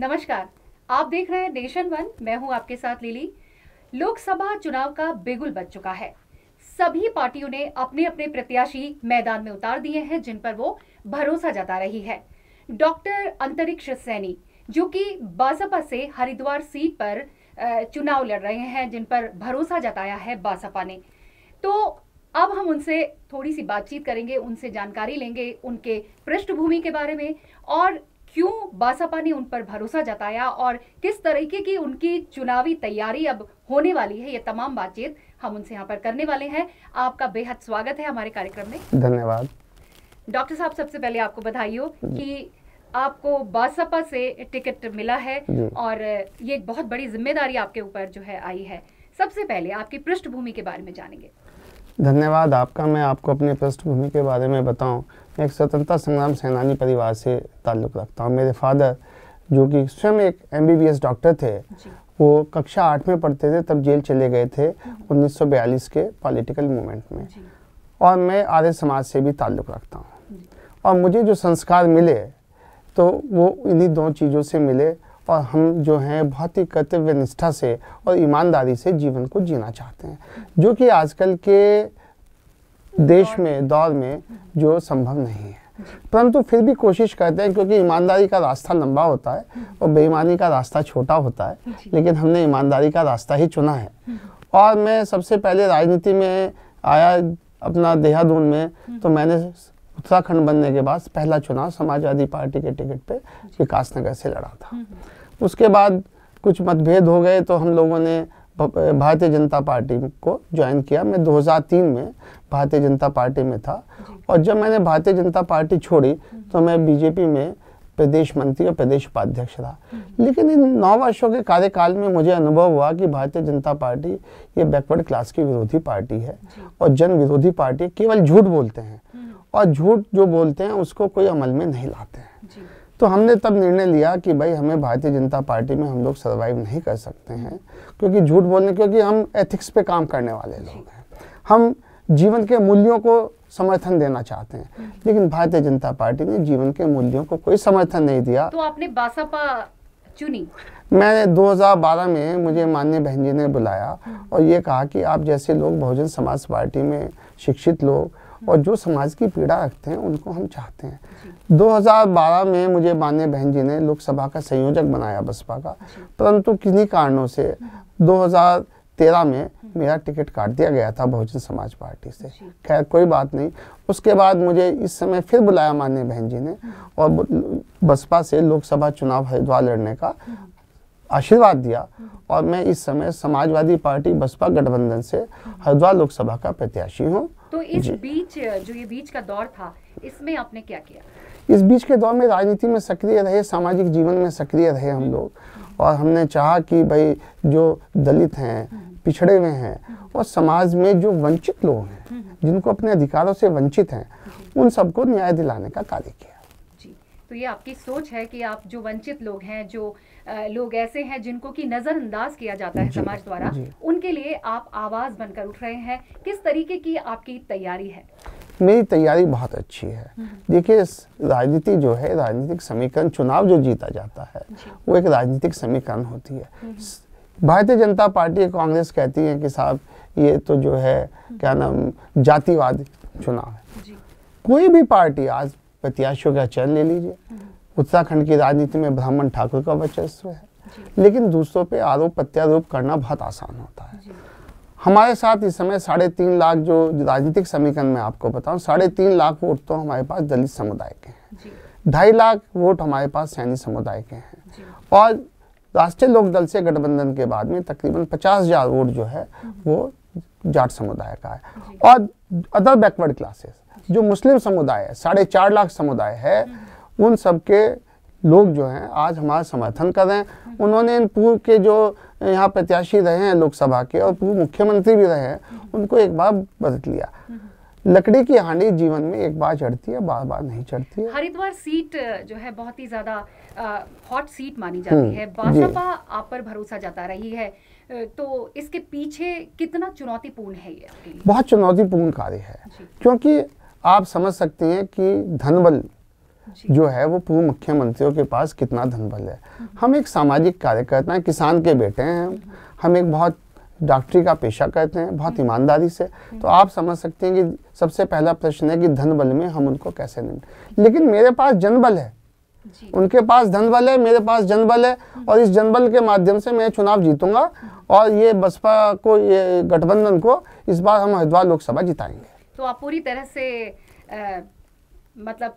नमस्कार, आप देख रहे हैं नेशन वन। मैं हूं आपके साथ लिली। लोकसभा चुनाव का बिगुल बज चुका है। सभी पार्टियों ने अपने अपने प्रत्याशी मैदान में उतार दिए हैं जिन पर वो भरोसा जता रही है। डॉक्टर अंतरिक्ष सैनी जो कि बासपा से हरिद्वार सीट पर चुनाव लड़ रहे हैं, जिन पर भरोसा जताया है बासपा ने। तो अब हम उनसे थोड़ी सी बातचीत करेंगे, उनसे जानकारी लेंगे उनके पृष्ठभूमि के बारे में और क्यों बासपा ने उन पर भरोसा जताया और किस तरीके की उनकी चुनावी तैयारी अब होने वाली है। ये तमाम बातचीत हम उनसे यहाँ पर करने वाले हैं। आपका बेहद स्वागत है हमारे कार्यक्रम में। धन्यवाद। डॉक्टर साहब, सबसे पहले आपको बधाई हो कि आपको बासपा से टिकट मिला है और ये एक बहुत बड़ी जिम्मेदारी आपके ऊपर जो है आई है। सबसे पहले आपकी पृष्ठभूमि के बारे में जानेंगे। धन्यवाद आपका। मैं आपको अपनी पृष्ठभूमि के बारे में बताऊं, मैं एक स्वतंत्रता संग्राम सेनानी परिवार से ताल्लुक़ रखता हूं। मेरे फादर जो कि स्वयं एक MBBS डॉक्टर थे, वो कक्षा 8 में पढ़ते थे तब जेल चले गए थे 1942 के पॉलिटिकल मूवमेंट में। और मैं आर्य समाज से भी ताल्लुक़ रखता हूँ और मुझे जो संस्कार मिले तो वो इन्हीं दो चीज़ों से मिले। और हम जो हैं बहुत ही कर्तव्य निष्ठा से और ईमानदारी से जीवन को जीना चाहते हैं, जो कि आजकल के देश में दौर में जो संभव नहीं है। परंतु फिर भी कोशिश करते हैं, क्योंकि ईमानदारी का रास्ता लंबा होता है और बेईमानी का रास्ता छोटा होता है, लेकिन हमने ईमानदारी का रास्ता ही चुना है। और मैं सबसे पहले राजनीति में आया अपना देहरादून में, तो मैंने उत्तराखंड बनने के बाद पहला चुनाव समाजवादी पार्टी के टिकट पे विकासनगर से लड़ा था। उसके बाद कुछ मतभेद हो गए तो हम लोगों ने भारतीय जनता पार्टी को ज्वाइन किया। मैं 2003 में भारतीय जनता पार्टी में था और जब मैंने भारतीय जनता पार्टी छोड़ी तो मैं बीजेपी में प्रदेश मंत्री और प्रदेश उपाध्यक्ष रहा। लेकिन इन 9 वर्षों के कार्यकाल में मुझे अनुभव हुआ कि भारतीय जनता पार्टी ये बैकवर्ड क्लास की विरोधी पार्टी है और जन विरोधी पार्टी। केवल झूठ बोलते हैं और झूठ जो बोलते हैं उसको कोई अमल में नहीं लाते हैं। तो हमने तब निर्णय लिया कि भाई हमें भारतीय जनता पार्टी में हम लोग सर्वाइव नहीं कर सकते हैं, क्योंकि झूठ बोलने, क्योंकि हम एथिक्स पे काम करने वाले लोग हैं। हम जीवन के मूल्यों को समर्थन देना चाहते हैं, लेकिन भारतीय जनता पार्टी ने जीवन के मूल्यों को कोई समर्थन नहीं दिया। तो आपने बासपा चुनी? मैंने 2012 में मुझे माननीय बहन जी ने बुलाया और ये कहा कि आप जैसे लोग बहुजन समाज पार्टी में शिक्षित लोग और जो समाज की पीड़ा रखते हैं उनको हम चाहते हैं। 2012 में मुझे माननीय बहन जी ने लोकसभा का संयोजक बनाया बसपा का, परंतु किन्हीं कारणों से 2013 में मेरा टिकट काट दिया गया था बहुजन समाज पार्टी से। खैर कोई बात नहीं। उसके बाद मुझे इस समय फिर बुलाया माननीय बहन जी ने और बसपा से लोकसभा चुनाव हरिद्वार लड़ने का आशीर्वाद दिया और मैं इस समय समाजवादी पार्टी बसपा गठबंधन से हरिद्वार लोकसभा का प्रत्याशी हूँ। तो इस बीच जो ये बीच का दौर था, इसमें आपने क्या किया? इस बीच के दौर में राजनीति में सक्रिय रहे, सामाजिक जीवन में सक्रिय रहे हम लोग। और हमने चाहा कि भाई जो दलित हैं, पिछड़े हुए हैं और समाज में जो वंचित लोग हैं, जिनको अपने अधिकारों से वंचित हैं, उन सबको न्याय दिलाने का कार्य किया। जी, तो ये आपकी सोच है कि आप जो वंचित लोग हैं, जो लोग ऐसे हैं जिनको की नजरअंदाज किया जाता है समाज द्वारा, उनके लिए आप आवाज बनकर उठ रहे हैं। किस तरीके की आपकी तैयारी है? मेरी तैयारी बहुत अच्छी है। देखिए, राजनीति जो है, राजनीतिक समीकरण, चुनाव जो जीता जाता है वो एक राजनीतिक समीकरण होती है। भारतीय जनता पार्टी, कांग्रेस कहती है कि साहब ये तो जो है क्या नाम जातिवाद चुनाव है। कोई भी पार्टी आज प्रत्याशियों का चयन ले लीजिए, उत्तराखंड की राजनीति में ब्राह्मण ठाकुर का वर्चस्व है, लेकिन दूसरों पे आरोप प्रत्यारोप करना बहुत आसान होता है। हमारे साथ इस समय 3.5 लाख जो राजनीतिक समीकरण में आपको बताऊं, 3.5 लाख वोट तो हमारे पास दलित समुदाय के हैं, 2.5 लाख वोट हमारे पास सैनी समुदाय के हैं और राष्ट्रीय लोकदल से गठबंधन के बाद में तकरीबन 50,000 वोट जो है वो जाट समुदाय का है। और अदर बैकवर्ड क्लासेस जो मुस्लिम समुदाय है, 4.5 लाख समुदाय है, उन सबके लोग जो हैं आज हमारा समर्थन कर रहे हैं। उन्होंने इन पूर्व के जो यहाँ प्रत्याशी रहे हैं लोकसभा के और पूर्व मुख्यमंत्री भी रहे हैं, उनको एक बार बदल लिया। लकड़ी की हांडी जीवन में एक बार चढ़ती है, बार बार नहीं चढ़ती है। हरिद्वार सीट जो है बहुत ही ज्यादा हॉट सीट मानी जाती है। बासपा आप पर भरोसा जता रही है, तो इसके पीछे कितना चुनौतीपूर्ण है ये आपके लिए? बहुत चुनौतीपूर्ण कार्य है, क्योंकि आप समझ सकते हैं कि धनबल जो है वो पूर्व मुख्यमंत्रियों के पास कितना धन बल है। हम एक सामाजिक कार्यकर्ता हैं, किसान के बेटे हैं, हम एक बहुत डॉक्टरी का पेशा करते हैं बहुत ईमानदारी से। तो आप समझ सकते हैं कि सबसे पहला प्रश्न है कि धन बल में हम उनको कैसे नहीं, लेकिन मेरे पास जनबल है, उनके पास धन बल है, मेरे पास जनबल है, और इस जनबल के माध्यम से मैं चुनाव जीतूंगा और ये बसपा को, ये गठबंधन को इस बार हम हरिद्वार लोकसभा जिताएंगे। तो आप पूरी तरह से मतलब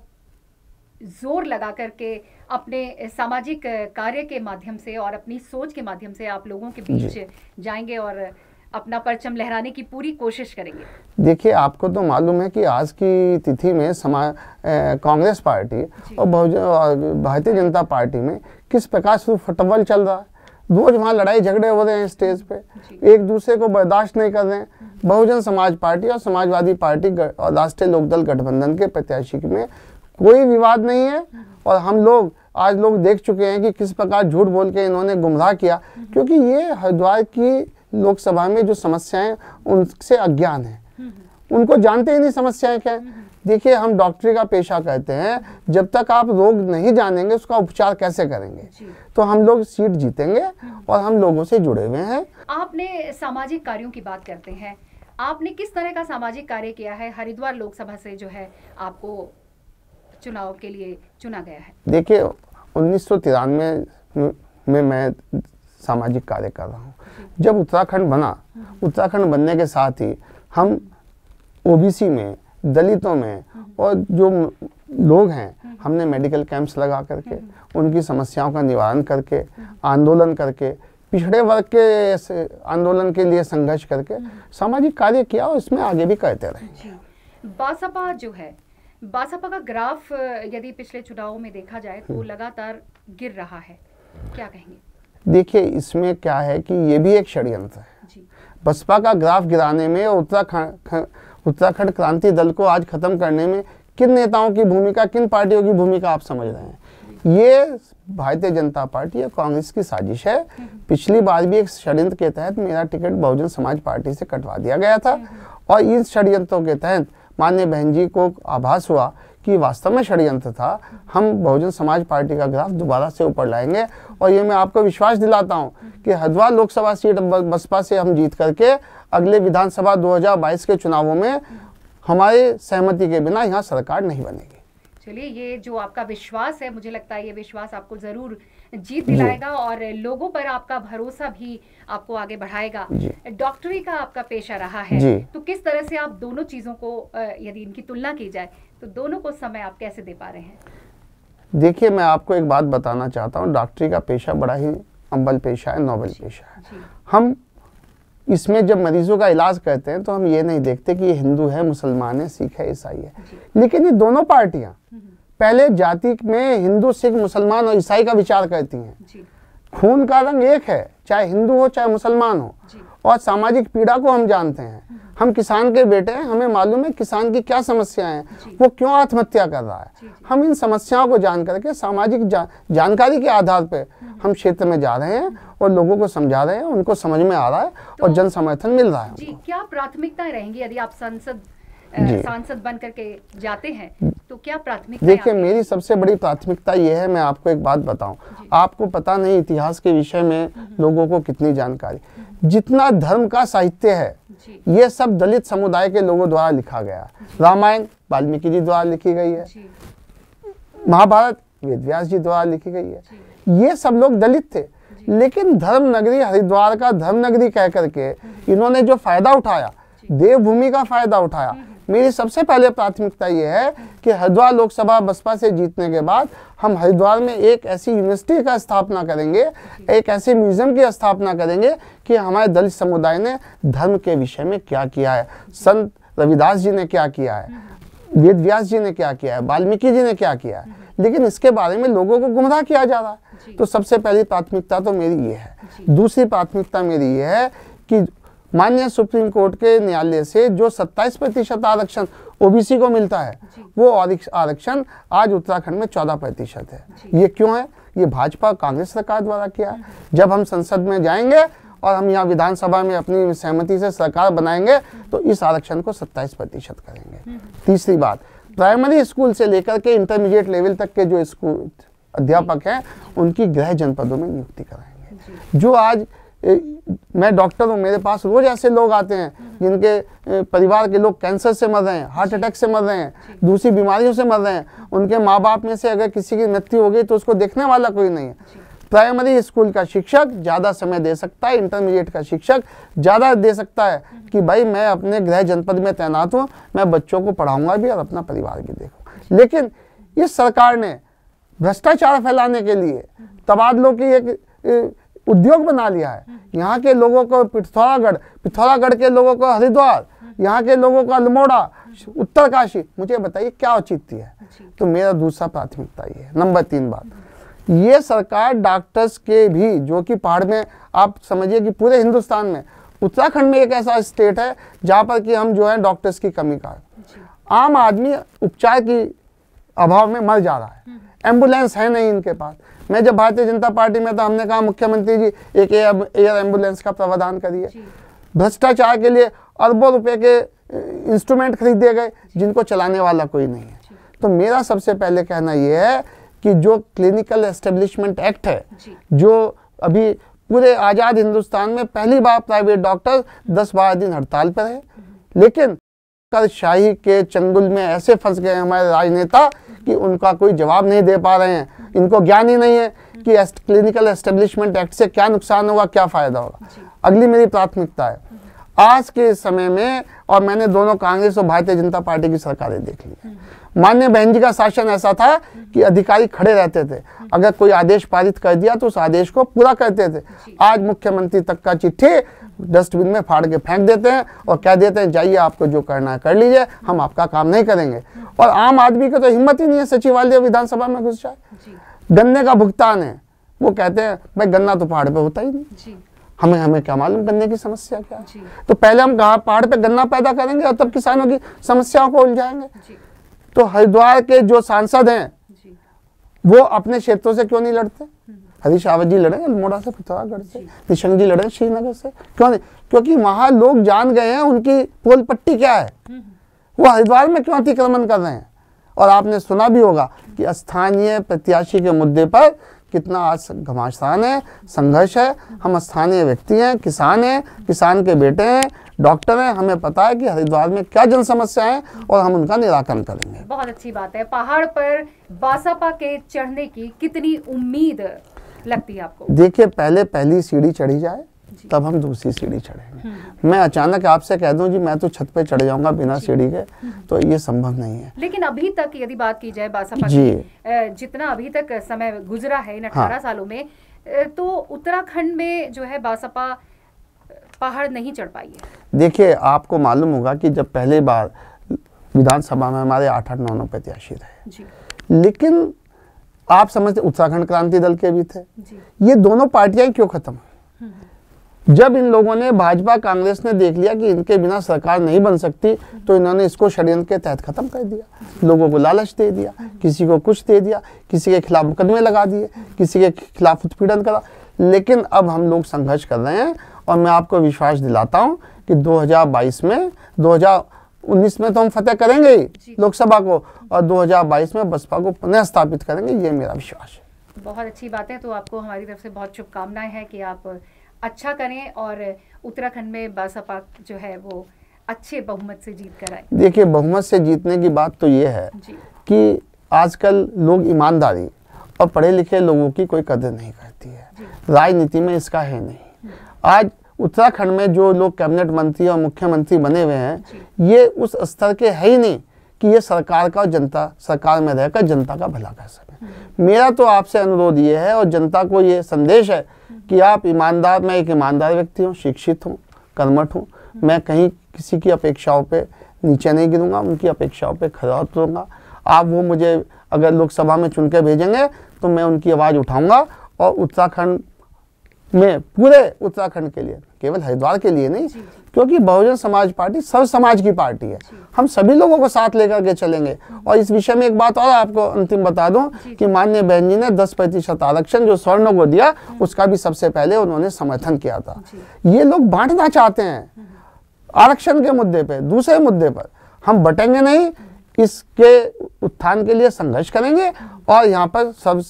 जोर लगा करके अपने सामाजिक कार्य के माध्यम से और अपनी सोच के माध्यम से आप लोगों के बीच जाएंगे और अपना परचम लहराने की पूरी कोशिश करेंगे। देखिए, आपको तो मालूम है कि आज की तिथि में कांग्रेस पार्टी और भारतीय जनता पार्टी में किस प्रकार से फुटबॉल चल रहा है। रोज वहाँ लड़ाई झगड़े हो रहे हैं स्टेज पे, एक दूसरे को बर्दाश्त नहीं कर रहे हैं। बहुजन समाज पार्टी और समाजवादी पार्टी और राष्ट्रीय लोकदल गठबंधन के प्रत्याशी में कोई विवाद नहीं है, और हम लोग आज देख चुके हैं कि किस प्रकार झूठ बोल के इन्होंने गुमराह किया, क्योंकि ये हरिद्वार की लोकसभा में जो समस्याएं उनसे अज्ञान है, उनको जानते ही नहीं समस्याएं क्या है। देखिए, हम डॉक्टरी का पेशा करते हैं, जब तक आप रोग नहीं जानेंगे उसका उपचार कैसे करेंगे। तो हम लोग सीट जीतेंगे और हम लोगों से जुड़े हुए हैं। आपने सामाजिक कार्यों की बात करते हैं, आपने किस तरह का सामाजिक कार्य किया है? हरिद्वार लोकसभा से जो है आपको चुनाव के लिए चुना गया है। देखिए, 1993 में मैं सामाजिक कार्य कर रहा हूँ। जब उत्तराखंड बना, उत्तराखंड बनने के साथ ही हम ओबीसी में, दलितों में और जो लोग हैं, हमने मेडिकल कैंप्स लगा करके उनकी समस्याओं का निवारण करके, आंदोलन करके, पिछड़े वर्ग के आंदोलन के लिए संघर्ष करके सामाजिक कार्य किया, और इसमें आगे भी करते रहेंगे। बसपा जो है, बसपा का ग्राफ यदि पिछले चुनावों में देखा जाए तो लगातार गिर रहा है, क्या कहेंगे? देखिए, इसमें क्या है कि ये भी एक षड्यंत्र है। बसपा का ग्राफ गिराने में और उत्तराखंड क्रांति दल को आज खत्म करने में किन नेताओं की भूमिका, किन पार्टियों की भूमिका आप समझ रहे हैं? ये भारतीय जनता पार्टी और कांग्रेस की साजिश है। पिछली बार भी एक षड्यंत्र के तहत मेरा टिकट बहुजन समाज पार्टी से कटवा दिया गया था, और इन षड्यंत्रों के तहत माननीय बहन जी को आभास हुआ कि वास्तव में षड्यंत्र था। हम बहुजन समाज पार्टी का ग्राफ दोबारा से ऊपर लाएंगे, और ये मैं आपको विश्वास दिलाता हूं कि हरिद्वार लोकसभा सीट बसपा से हम जीत करके अगले विधानसभा 2022 के चुनावों में हमारे सहमति के बिना यहाँ सरकार नहीं बनेगी। चलिए, ये जो आपका विश्वास है, मुझे लगता है ये विश्वास आपको जरूर जीत दिलाएगा और लोगों पर आपका भरोसा भी आपको आगे बढ़ाएगा। डॉक्टरी का आपका पेशा रहा है, तो किस तरह से आप दोनों चीजों को, यदि इनकी तुलना की जाए तो दोनों को समय आप कैसे दे पा रहे हैं? देखिए, मैं आपको एक बात बताना चाहता हूँ, डॉक्टरी का पेशा बड़ा ही अम्बल पेशा है, नोबल पेशा है। हम इसमें जब मरीजों का इलाज करते हैं तो हम ये नहीं देखते कि ये हिंदू है, मुसलमान है, सिख है, ईसाई है, लेकिन ये दोनों पार्टियां पहले जाति में हिंदू, सिख, मुसलमान और ईसाई का विचार करती हैं। खून का रंग एक है, चाहे हिंदू हो चाहे मुसलमान हो, और सामाजिक पीड़ा को हम जानते हैं। हम किसान के बेटे हैं, हमें मालूम है किसान की क्या समस्याएं हैं, वो क्यों आत्महत्या कर रहा है। हम इन समस्याओं को जान करके सामाजिक जानकारी के आधार पर हम क्षेत्र में जा रहे हैं और लोगों को समझा रहे हैं, उनको समझ में आ रहा है और जन समर्थन मिल रहा है। जी, क्या प्राथमिकताएं रहेंगी यदि आप सांसद बन करके जाते हैं, तो क्या प्राथमिकता? देखिए, मेरी सबसे बड़ी प्राथमिकता ये है, मैं आपको एक बात बताऊं, आपको पता नहीं इतिहास के विषय में लोगों को कितनी जानकारी, जितना धर्म का साहित्य है ये सब दलित समुदाय के लोगों द्वारा लिखा गया। रामायण वाल्मीकि जी द्वारा लिखी गई है, महाभारत वेदव्यास जी द्वारा लिखी गई है। ये सब लोग दलित थे, लेकिन धर्म नगरी हरिद्वार का धर्म नगरी कह करके इन्होंने जो फायदा उठाया, देवभूमि का फायदा उठाया। मेरी सबसे पहले प्राथमिकता ये है कि हरिद्वार लोकसभा बसपा से जीतने के बाद हम हरिद्वार में एक ऐसी यूनिवर्सिटी का स्थापना करेंगे, एक ऐसे म्यूजियम की स्थापना करेंगे कि हमारे दलित समुदाय ने धर्म के विषय में क्या किया है, संत रविदास जी ने क्या किया है, वेदव्यास जी ने क्या किया है, वाल्मीकि जी ने क्या किया है, लेकिन इसके बारे में लोगों को गुमराह किया जा रहा है। तो सबसे पहली प्राथमिकता तो मेरी ये है। दूसरी प्राथमिकता मेरी ये है कि माननीय सुप्रीम कोर्ट के न्यायालय से जो 27% आरक्षण ओबीसी को मिलता है, वो आरक्षण आज उत्तराखंड में 14% है। ये क्यों है? ये भाजपा कांग्रेस सरकार द्वारा किया है। जब हम संसद में जाएंगे और हम यहाँ विधानसभा में अपनी सहमति से सरकार बनाएंगे तो इस आरक्षण को 27% करेंगे। तीसरी बात, प्राइमरी स्कूल से लेकर के इंटरमीडिएट लेवल तक के जो स्कूल अध्यापक हैं उनकी गृह जनपदों में नियुक्ति कराएंगे। जो आज मैं डॉक्टर हूँ, मेरे पास रोज ऐसे लोग आते हैं जिनके परिवार के लोग कैंसर से मर रहे हैं, हार्ट अटैक से मर रहे हैं, दूसरी बीमारियों से मर रहे हैं। उनके माँ बाप में से अगर किसी की मृत्यु हो गई तो उसको देखने वाला कोई नहीं है। प्राइमरी स्कूल का शिक्षक ज़्यादा समय दे सकता है, इंटरमीडिएट का शिक्षक ज़्यादा दे सकता है कि भाई मैं अपने गृह जनपद में तैनात हूँ, मैं बच्चों को पढ़ाऊँगा भी और अपना परिवार भी देखूँ। लेकिन इस सरकार ने भ्रष्टाचार फैलाने के लिए तबादलों की एक उद्योग बना लिया है। यहाँ के लोगों को पिथौरागढ़ के लोगों को हरिद्वार, यहाँ के लोगों को अल्मोड़ा, उत्तरकाशी। मुझे बताइए क्या औचित्य है? तो मेरा दूसरा प्राथमिकता ये है। नंबर 3 बात, ये सरकार डॉक्टर्स के भी, जो कि पहाड़ में, आप समझिए कि पूरे हिंदुस्तान में उत्तराखंड में एक ऐसा स्टेट है जहाँ पर कि हम जो है डॉक्टर्स की कमी का आम आदमी उपचार की अभाव में मर जा रहा है। एम्बुलेंस है नहीं इनके पास। मैं जब भारतीय जनता पार्टी में था, हमने कहा मुख्यमंत्री जी एक एयर एम्बुलेंस का प्रावधान करिए। भ्रष्टाचार के लिए अरबों रुपए के इंस्ट्रूमेंट खरीदे गए जिनको चलाने वाला कोई नहीं है। तो मेरा सबसे पहले कहना यह है कि जो क्लिनिकल एस्टेब्लिशमेंट एक्ट है, जो अभी पूरे आज़ाद हिंदुस्तान में पहली बार प्राइवेट डॉक्टर 10-12 दिन हड़ताल पर है, लेकिन करशाही के चंगुल में ऐसे फंस गए हमारे राजनेता कि उनका कोई जवाब नहीं दे पा रहे हैं। इनको ज्ञान ही नहीं है कि क्लिनिकल एस्टेब्लिशमेंट एक्ट से क्या नुकसान होगा, क्या फ़ायदा होगा। अगली मेरी प्राथमिकता है आज के समय में, और मैंने दोनों कांग्रेस और भारतीय जनता पार्टी की सरकारें देख ली। माननीय बहन जी का शासन ऐसा था कि अधिकारी खड़े रहते थे, अगर कोई आदेश पारित कर दिया तो उस आदेश को पूरा करते थे। आज मुख्यमंत्री तक का चिट्ठी डस्टबिन में फाड़ के फेंक देते हैं और कह देते हैं जाइए आपको जो करना है कर लीजिए, हम आपका काम नहीं करेंगे। और आम आदमी को तो हिम्मत ही नहीं है सचिवालय विधानसभा में घुस जाए। गन्ने का भुगतान है, वो कहते हैं भाई गन्ना तो पहाड़ पे होता ही नहीं, हमें क्या मालूम गन्ने की समस्या क्या है। तो पहले हम पहाड़ पे गन्ना पैदा करेंगे और तब किसानों की समस्याओं को उलझाएंगे। तो हरिद्वार के जो सांसद हैं वो अपने क्षेत्रों से क्यों नहीं लड़ते? हरीश रावत जी लड़े अल्मोड़ा से, पिथौरागढ़ से, निशंक जी लड़े श्रीनगर से, क्यों नहीं? क्योंकि वहां लोग जान गए हैं उनकी पोल पट्टी क्या है, वो हरिद्वार में क्यों अतिक्रमण कर रहे हैं। और आपने सुना भी होगा कि स्थानीय प्रत्याशी के मुद्दे पर कितना आज घमासान है, संघर्ष है। हम स्थानीय व्यक्ति हैं, किसान के बेटे हैं, डॉक्टर हैं, हमें पता है कि हरिद्वार में क्या जन समस्या है और हम उनका निराकरण करेंगे। बहुत अच्छी बात है। पहाड़ पर बासपा के चढ़ने की कितनी उम्मीद लगती है आपको? देखिए, पहली सीढ़ी चढ़ी जाए तब हम दूसरी सीढ़ी चढ़ेंगे। मैं अचानक आपसे कह दूं जी मैं तो छत पे चढ़ जाऊंगा बिना सीढ़ी के, तो ये संभव नहीं है। लेकिन अभी तक यदि बात की जाए बासपा की, जितना अभी तक समय गुजरा है इन 18 सालों में, तो उत्तराखंड में जो है बासपा पहाड़ नहीं चढ़ पाई है। देखिए, आपको मालूम होगा कि जब पहले बार विधानसभा में हमारे 8-8, 9 प्रत्याशी रहे, लेकिन आप समझते उत्तराखंड क्रांति दल के भी थे। ये दोनों पार्टियां क्यों खत्म हुई? जब इन लोगों ने, भाजपा कांग्रेस ने देख लिया कि इनके बिना सरकार नहीं बन सकती, तो इन्होंने इसको षड्यंत्र के तहत खत्म कर दिया। लोगों को लालच दे दिया, किसी को कुछ दे दिया, किसी के खिलाफ मुकदमे लगा दिए, किसी के खिलाफ उत्पीड़न करा। लेकिन अब हम लोग संघर्ष कर रहे हैं और मैं आपको विश्वास दिलाता हूं कि 2022 में, 2019 में तो हम फतेह करेंगे ही लोकसभा को, और 2022 में बसपा को पुनः स्थापित करेंगे, ये मेरा विश्वास है। बहुत अच्छी बात है। तो आपको हमारी तरफ से बहुत शुभकामनाएं हैं कि आप अच्छा करें और उत्तराखंड में बसपा जो है वो अच्छे बहुमत से जीत कर आए। देखिए, बहुमत से जीतने की बात तो ये है कि आजकल लोग ईमानदारी और पढ़े लिखे लोगों की कोई कदर नहीं करती है। राजनीति में इसका है नहीं। आज उत्तराखंड में जो लोग कैबिनेट मंत्री और मुख्यमंत्री बने हुए हैं, ये उस स्तर के है ही नहीं कि ये सरकार में रहकर जनता का भला कर सके। मेरा तो आपसे अनुरोध ये है और जनता को ये संदेश है कि आप ईमानदार, मैं एक ईमानदार व्यक्ति हूँ, शिक्षित हूँ, कर्मठ हूँ, मैं कहीं किसी की अपेक्षाओं पे नीचे नहीं गिरूंगा, उनकी अपेक्षाओं पे खरा उतरूंगा। आप वो मुझे अगर लोकसभा में चुन के भेजेंगे तो मैं उनकी आवाज़ उठाऊंगा और उत्तराखंड में, पूरे उत्तराखंड के लिए, केवल हरिद्वार के लिए नहीं, क्योंकि बहुजन समाज पार्टी सर्व समाज की पार्टी है, हम सभी लोगों को साथ लेकर के चलेंगे। और इस विषय में एक बात और आपको अंतिम बता दूं कि माननीय बहन जी ने 10% आरक्षण जो स्वर्णों को दिया, उसका भी सबसे पहले उन्होंने समर्थन किया था। ये लोग बांटना चाहते हैं आरक्षण के मुद्दे पे, दूसरे मुद्दे पर हम बटेंगे नहीं। इसके उत्थान के लिए संघर्ष करेंगे और यहाँ पर सब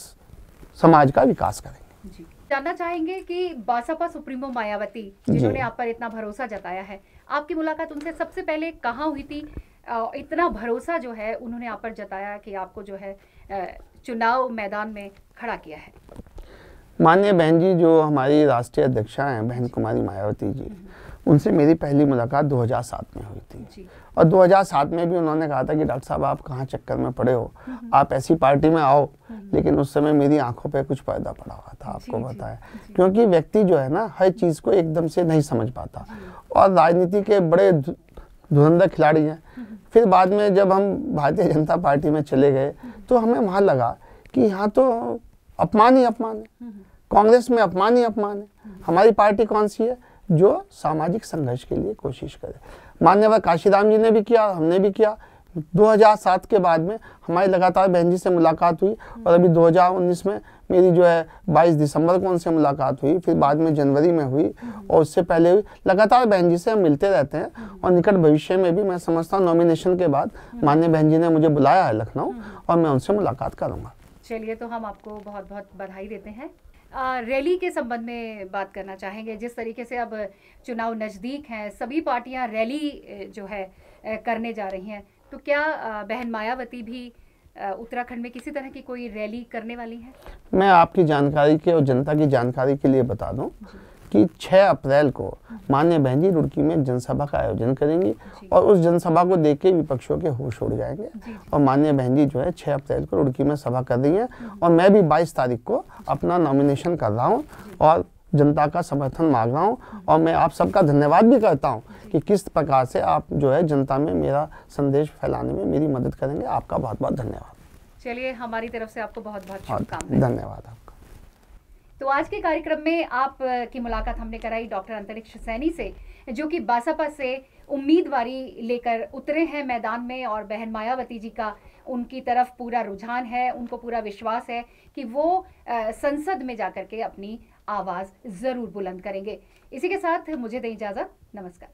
समाज का विकास करेंगे। जी। जानना चाहेंगे कि बसपा सुप्रीमो मायावती जिन्होंने आप पर इतना भरोसा जताया है, आपकी मुलाकात उनसे सबसे पहले कहाँ हुई थी? इतना भरोसा जो है उन्होंने आप पर जताया कि आपको जो है चुनाव मैदान में खड़ा किया है। माननीय बहन जी जो हमारी राष्ट्रीय अध्यक्षा हैं बहन कुमारी मायावती जी, उनसे मेरी पहली मुलाकात 2007 में हुई थी और 2007 में भी उन्होंने कहा था कि डॉक्टर साहब आप कहाँ चक्कर में पड़े हो, आप ऐसी पार्टी में आओ। लेकिन उस समय मेरी आंखों पे कुछ पर्दा पड़ा हुआ था, आपको बताया, क्योंकि व्यक्ति जो है ना हर चीज़ को एकदम से नहीं समझ पाता और राजनीति के बड़े धुरंधर खिलाड़ी हैं। फिर बाद में जब हम भारतीय जनता पार्टी में चले गए तो हमें वहाँ लगा कि यहाँ तो अपमान ही अपमान है, कांग्रेस में अपमान ही अपमान है। हमारी पार्टी कौन सी है जो सामाजिक संघर्ष के लिए कोशिश करे। माननीय काशीराम जी ने भी किया, हमने भी किया। 2007 के बाद में हमारी लगातार बहन जी से मुलाकात हुई और अभी 2019 में मेरी जो है 22 दिसंबर को उनसे मुलाकात हुई, फिर बाद में जनवरी में हुई और उससे पहले हुई। लगातार बहन जी से हम मिलते रहते हैं और निकट भविष्य में भी मैं समझता हूँ नॉमिनेशन के बाद माननीय बहन जी ने मुझे बुलाया है लखनऊ और मैं उनसे मुलाकात करूँगा। चलिए, तो हम आपको बहुत बहुत बधाई देते हैं। रैली के संबंध में बात करना चाहेंगे। जिस तरीके से अब चुनाव नज़दीक हैं, सभी पार्टियां रैली जो है करने जा रही हैं, तो क्या बहन मायावती भी उत्तराखंड में किसी तरह की कोई रैली करने वाली हैं? मैं आपकी जानकारी के और जनता की जानकारी के लिए बता दूं कि 6 अप्रैल को माननीय बहन जी रुड़की में जनसभा का आयोजन करेंगी और उस जनसभा को देख के विपक्षियों के होश उड़ जाएंगे। और माननीय बहन जी जो है 6 अप्रैल को रुड़की में सभा कर रही हैं और मैं भी 22 तारीख को अपना नॉमिनेशन कर रहा हूँ और जनता का समर्थन मांग रहा हूँ। और मैं आप सबका धन्यवाद भी करता हूँ कि किस प्रकार से आप जो है जनता में मेरा संदेश फैलाने में मेरी मदद करेंगे। आपका बहुत बहुत धन्यवाद। चलिए, हमारी तरफ से आपको बहुत बहुत शुभकामनाएं। धन्यवाद आपका। तो आज के कार्यक्रम में आप की मुलाकात हमने कराई डॉक्टर अंतरिक्ष सैनी से, जो कि बसपा से उम्मीदवारी लेकर उतरे हैं मैदान में और बहन मायावती जी का उनकी तरफ पूरा रुझान है, उनको पूरा विश्वास है कि वो संसद में जाकर के अपनी आवाज़ ज़रूर बुलंद करेंगे। इसी के साथ मुझे दें इजाज़त। नमस्कार।